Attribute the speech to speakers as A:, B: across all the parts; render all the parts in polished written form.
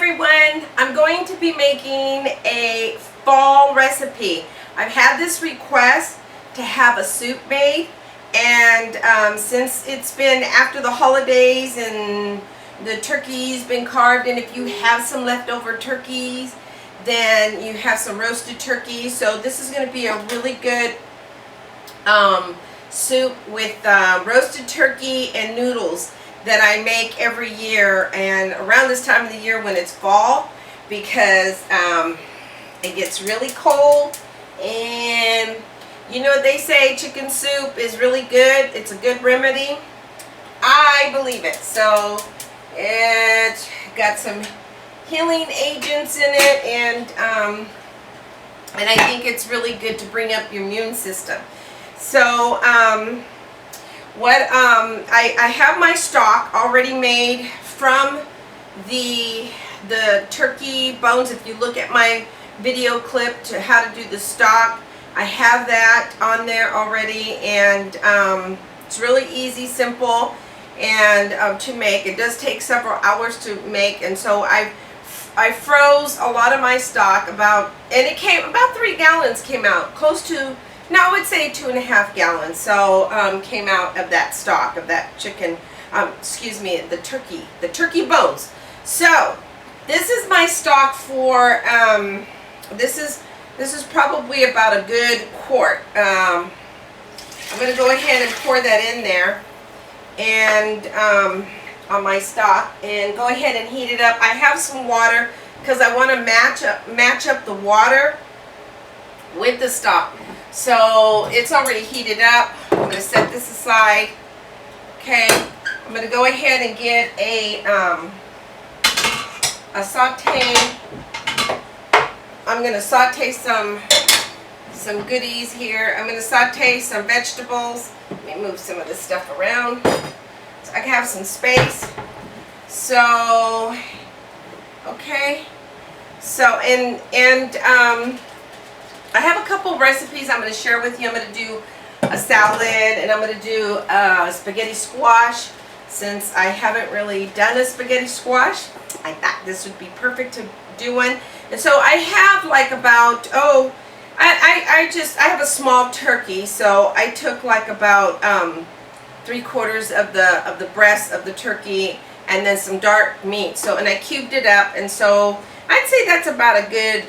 A: everyone, I'm going to be making a fall recipe. I've had this request to have a soup made, and since it's been after the holidays and the turkey's been carved, and if you have some leftover turkeys, then you have some roasted turkey. So this is going to be a really good soup with roasted turkey and noodles that I make every year, and around this time of the year when it's fall, because it gets really cold, and you know what they say, chicken soup is really good. It's a good remedy. I believe it. So it's got some healing agents in it, and I think it's really good to bring up your immune system. So I have my stock already made from the turkey bones. If you look at my video clip to how to do the stock, I have that on there already, and it's really easy, simple, and to make. It does take several hours to make, and so I froze a lot of my stock, and it came about 3 gallons came out, close to, no, I would say 2.5 gallons. So came out of that stock of that chicken, excuse me, the turkey bones. So this is my stock for this is probably about a good quart. I'm going to go ahead and pour that in there, and on my stock, and go ahead and heat it up. I have some water because I want to match up the water with the stock. So it's already heated up. I'm going to set this aside. Okay, I'm going to go ahead and get a saute. I'm going to saute some goodies here. I'm going to saute some vegetables. Let me move some of this stuff around so I can have some space. So, okay. So, and I have a couple recipes I'm going to share with you. I'm going to do a salad, and I'm going to do a spaghetti squash. Since I haven't really done a spaghetti squash, I thought this would be perfect to do one. And so I have like about, I have a small turkey, so I took like about 3/4 of the breast of the turkey, and then some dark meat. So, and I cubed it up, and so I'd say that's about a good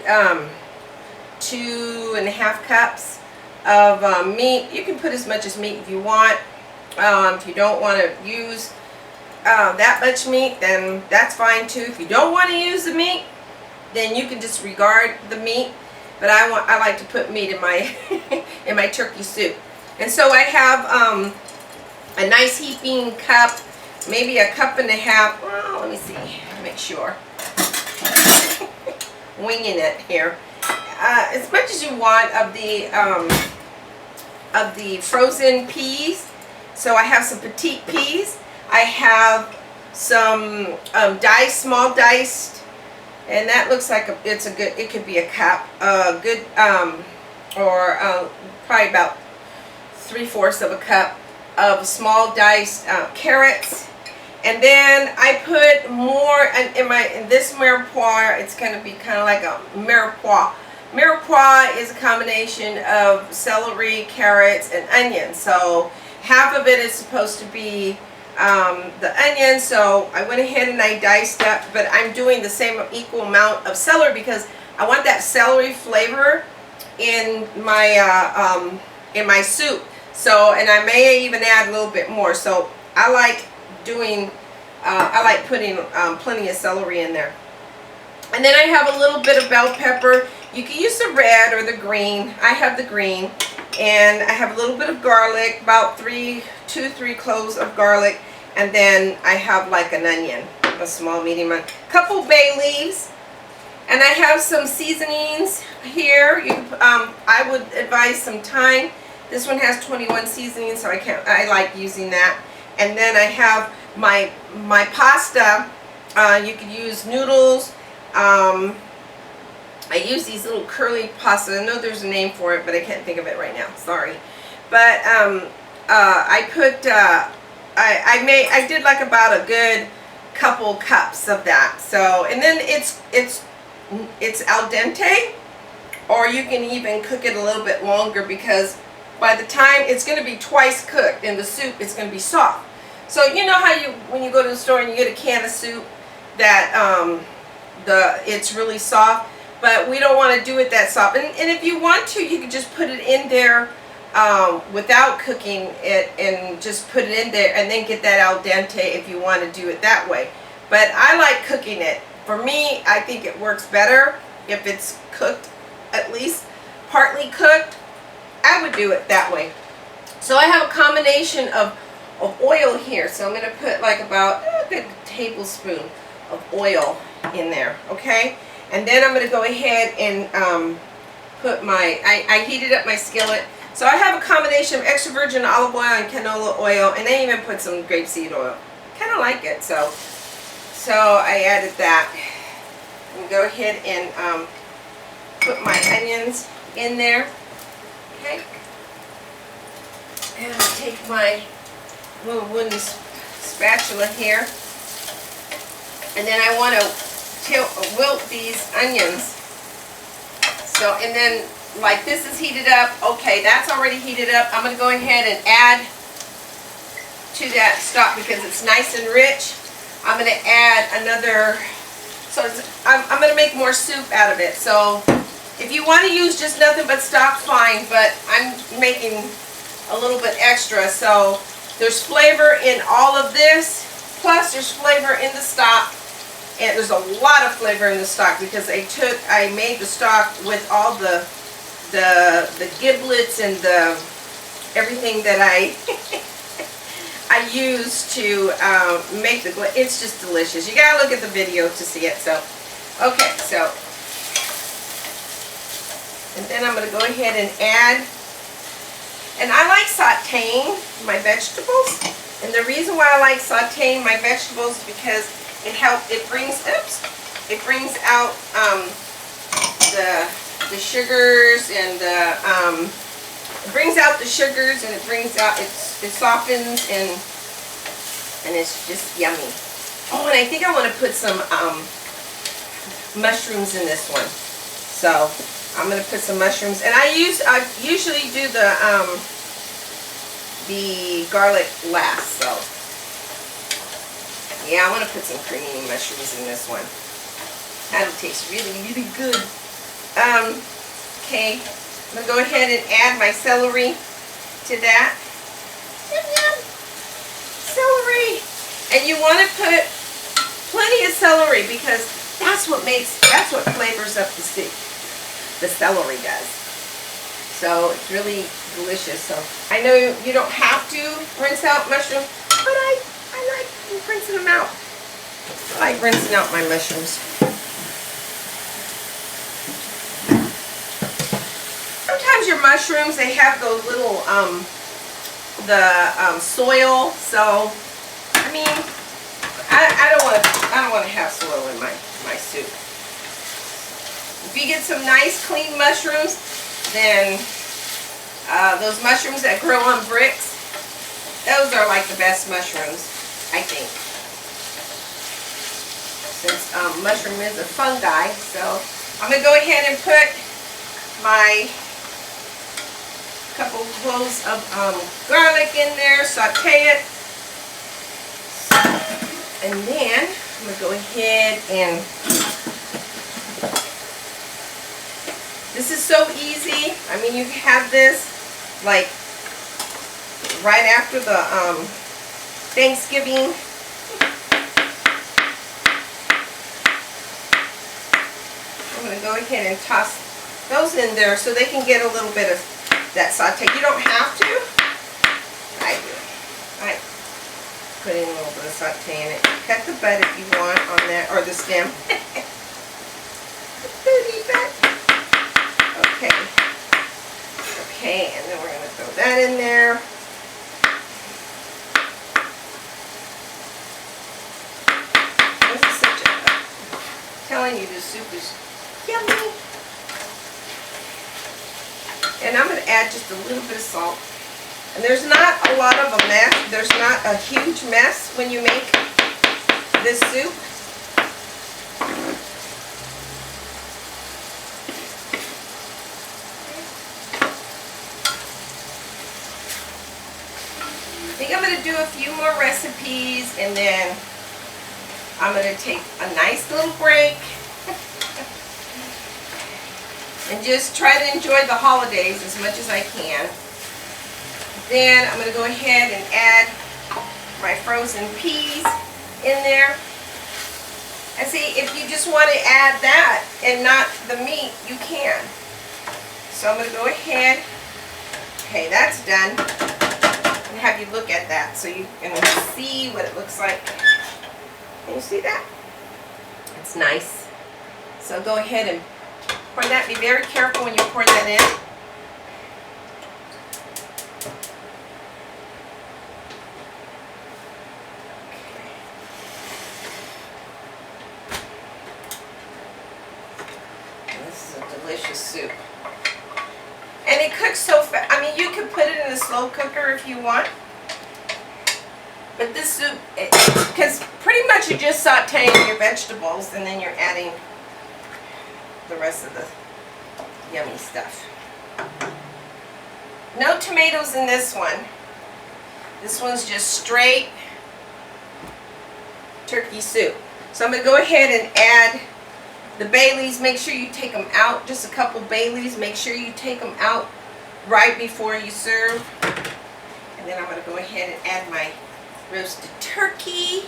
A: 2.5 cups of meat. You can put as much as meat if you want. If you don't want to use that much meat, then that's fine too. If you don't want to use the meat, then you can disregard the meat. But I like to put meat in my in my turkey soup. And so I have a nice heaping cup, maybe a cup and a half. Well, let me see, make sure. Winging it here. As much as you want of the frozen peas. So I have some petite peas. I have some small diced, and that looks like it could be a cup. Good, or probably about 3/4 of a cup of small diced carrots. And then I put more in this mirepoix. It's going to be kind of like a mirepoix. Mirepoix is a combination of celery, carrots, and onions. So half of it is supposed to be the onion. So I went ahead and I diced up, but I'm doing the same equal amount of celery because I want that celery flavor in my soup. So, and I may even add a little bit more. So I like putting plenty of celery in there. And then I have a little bit of bell pepper. You can use the red or the green. I have the green. And I have a little bit of garlic, about 2-3 cloves of garlic. And then I have like an onion, a small medium one. Couple bay leaves. And I have some seasonings here. I would advise some thyme. This one has 21 seasonings, so I like using that. And then I have my pasta. You could use noodles. I use these little curly pasta. I know there's a name for it, but I can't think of it right now. Sorry. But I did like about a good couple cups of that. So, and then it's al dente, or you can even cook it a little bit longer, because by the time it's going to be twice cooked in the soup, it's going to be soft. So you know how when you go to the store and you get a can of soup that it's really soft, but we don't want to do it that soft. And if you want to, you can just put it in there without cooking it, and just put it in there and then get that al dente if you want to do it that way. But I like cooking it. For me, I think it works better if it's cooked, at least partly cooked. I would do it that way. So I have a combination of oil here. So I'm going to put like about a good tablespoon of oil in there, okay? And then I'm going to go ahead and put my, I heated up my skillet. So I have a combination of extra virgin olive oil and canola oil, and I even put some grapeseed oil. Kind of like it, so I added that. And go ahead and put my onions in there, okay? And I'll take my little wooden spatula here, and then I want to wilt these onions. So, and then like this is heated up. Okay, that's already heated up. I'm going to go ahead and add to that stock because it's nice and rich. I'm going to add another, so I'm going to make more soup out of it. So if you want to use just nothing but stock, fine, but I'm making a little bit extra. So there's flavor in all of this, plus there's flavor in the stock, and there's a lot of flavor in the stock because I made the stock with all the giblets and the everything that I use to make the, it's just delicious. You gotta look at the video to see it. So, okay, so, and then I'm gonna go ahead and add, and I like sauteing my vegetables, and the reason why I like sauteing my vegetables is because it brings out the sugars, and it brings out the sugars, and it softens, and it's just yummy. Oh, and I think I want to put some mushrooms in this one. So I'm going to put some mushrooms, and I usually do the garlic last. So yeah, I want to put some creamy mushrooms in this one. That'll taste really, really good. Okay, I'm going to go ahead and add my celery to that. Yum, yum. Celery. And you want to put plenty of celery because that's what flavors up the soup. The celery does. So it's really delicious. So I know you don't have to rinse out mushrooms, but I like rinsing them out. I like rinsing out my mushrooms. Sometimes your mushrooms, they have those little soil. So I mean, I don't want to have soil in my soup. If you get some nice clean mushrooms, then those mushrooms that grow on bricks, those are like the best mushrooms, I think. Since mushroom is a fungi, so I'm going to go ahead and put my couple cloves of garlic in there, saute it, and then I'm going to go ahead and, this is so easy. I mean, you have this like right after the Thanksgiving. I'm going to go ahead and toss those in there so they can get a little bit of that saute. You don't have to. I do. I put in a little bit of saute in it. Cut the butt if you want on that, or the stem. The booty butt. Okay. Okay, and then we're going to throw that in there. This is such a, I'm telling you, this soup is yummy. And I'm going to add just a little bit of salt. And there's not a lot of a mess. There's not a huge mess when you make this soup. I think I'm going to do a few more recipes, and then I'm going to take a nice little break and just try to enjoy the holidays as much as I can. Then I'm going to go ahead and add my frozen peas in there. And see, if you just want to add that and not the meat, you can. So I'm going to go ahead. Okay, that's done. And have you look at that so you can see what it looks like. Can you see that? It's nice. So go ahead and pour that. Be very careful when you pour that in. Delicious soup, and it cooks so fast. I mean, you could put it in a slow cooker if you want, but this soup, because pretty much you're just sauteing your vegetables and then you're adding the rest of the yummy stuff. No tomatoes in this one. This one's just straight turkey soup. So I'm going to go ahead and add the bay leaves. Make sure you take them out, just a couple bay leaves. Make sure you take them out right before you serve. And then I'm going to go ahead and add my roasted turkey.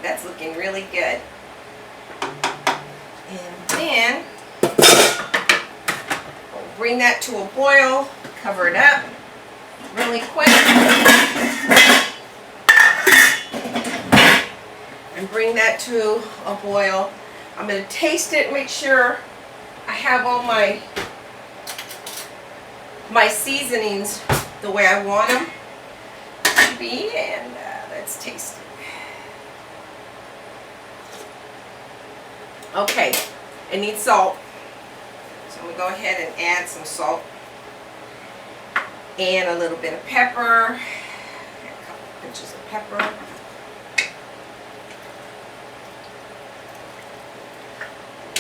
A: That's looking really good. And then we'll bring that to a boil, cover it up really quick. And bring that to a boil. I'm going to taste it, make sure I have all my seasonings the way I want them to be, and let's taste it. Okay, it needs salt, so I'm going to go ahead and add some salt and a little bit of pepper, a couple pinches of pepper.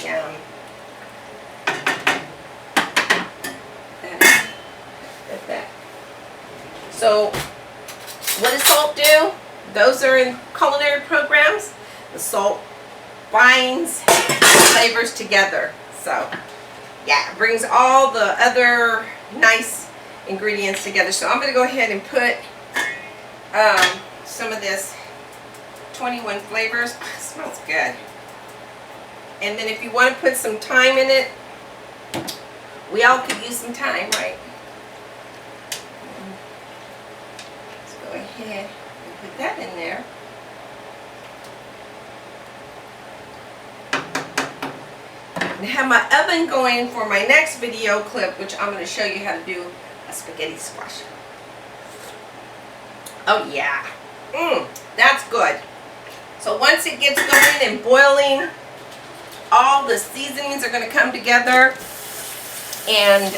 A: Yum. That. So, what does salt do? Those are in culinary programs. The salt binds flavors together. So, yeah, it brings all the other nice ingredients together. So, I'm going to go ahead and put some of this 21 flavors. It smells good. And then if you want to put some thyme in it, we all could use some thyme, right? Let's go ahead and put that in there. And have my oven going for my next video clip, which I'm going to show you how to do a spaghetti squash. Oh yeah, that's good. So once it gets going and boiling, all the seasonings are going to come together, and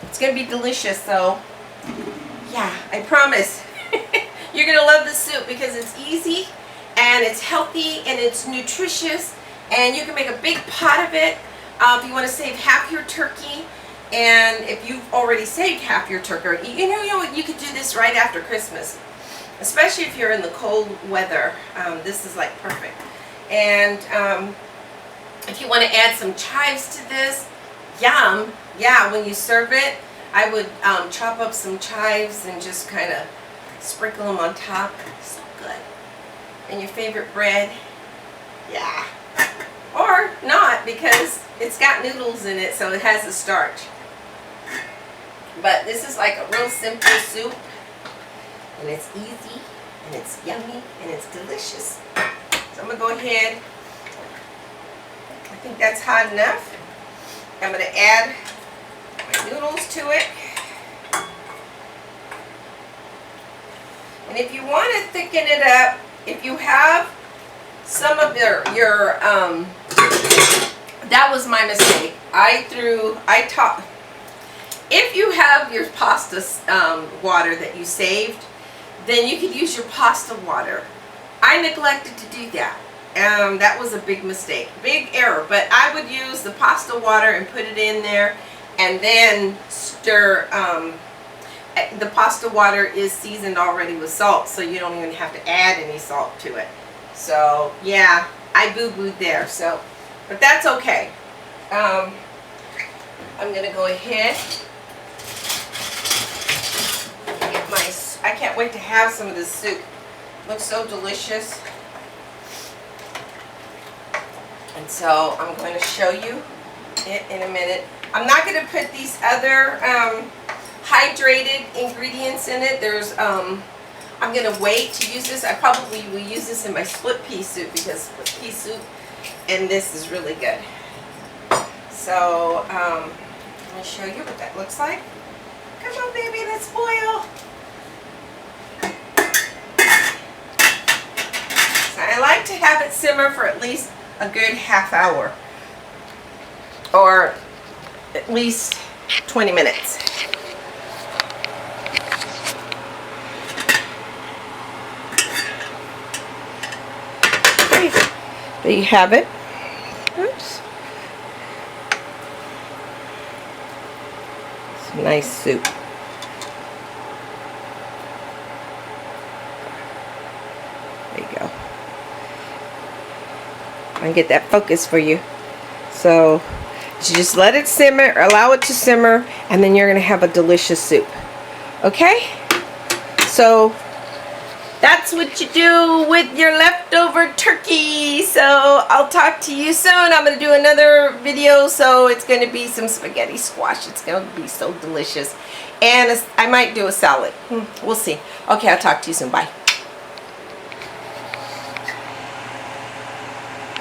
A: it's going to be delicious. So yeah, I promise you're going to love this soup because it's easy and it's healthy and it's nutritious, and you can make a big pot of it if you want to save half your turkey. And if you've already saved half your turkey, you know you could do this right after Christmas, especially if you're in the cold weather. This is like perfect. And if you want to add some chives to this, yum. Yeah, when you serve it, I would chop up some chives and just kind of sprinkle them on top. So good. And your favorite bread, yeah. Or not, because it's got noodles in it, so it has a starch. But this is like a real simple soup, and it's easy, and it's yummy, and it's delicious. So I'm going to go ahead. I think that's hot enough. I'm going to add my noodles to it. And if you want to thicken it up, if you have some of your that was my mistake. If you have your pasta water that you saved, then you could use your pasta water. I neglected to do that. That was a big mistake, big error. But I would use the pasta water and put it in there, and then stir. The pasta water is seasoned already with salt, so you don't even have to add any salt to it. So yeah, I boo-booed there. So, but that's okay. I'm gonna go ahead. Get my. I can't wait to have some of this soup. Looks so delicious. And so I'm going to show you it in a minute. I'm not going to put these other hydrated ingredients in it. I'm going to wait to use this. I probably will use this in my split pea soup, because split pea soup and this is really good. So let me show you what that looks like. Come on, baby, let's boil. So I like to have it simmer for at least a good half hour, or at least 20 minutes. Okay, there you have it. Oops. It's a nice soup. There you go. I can get that focus for you. So you just let it simmer, allow it to simmer, and then you're going to have a delicious soup. Okay? So that's what you do with your leftover turkey. So I'll talk to you soon. I'm going to do another video, so it's going to be some spaghetti squash. It's going to be so delicious. And I might do a salad. We'll see. Okay, I'll talk to you soon. Bye.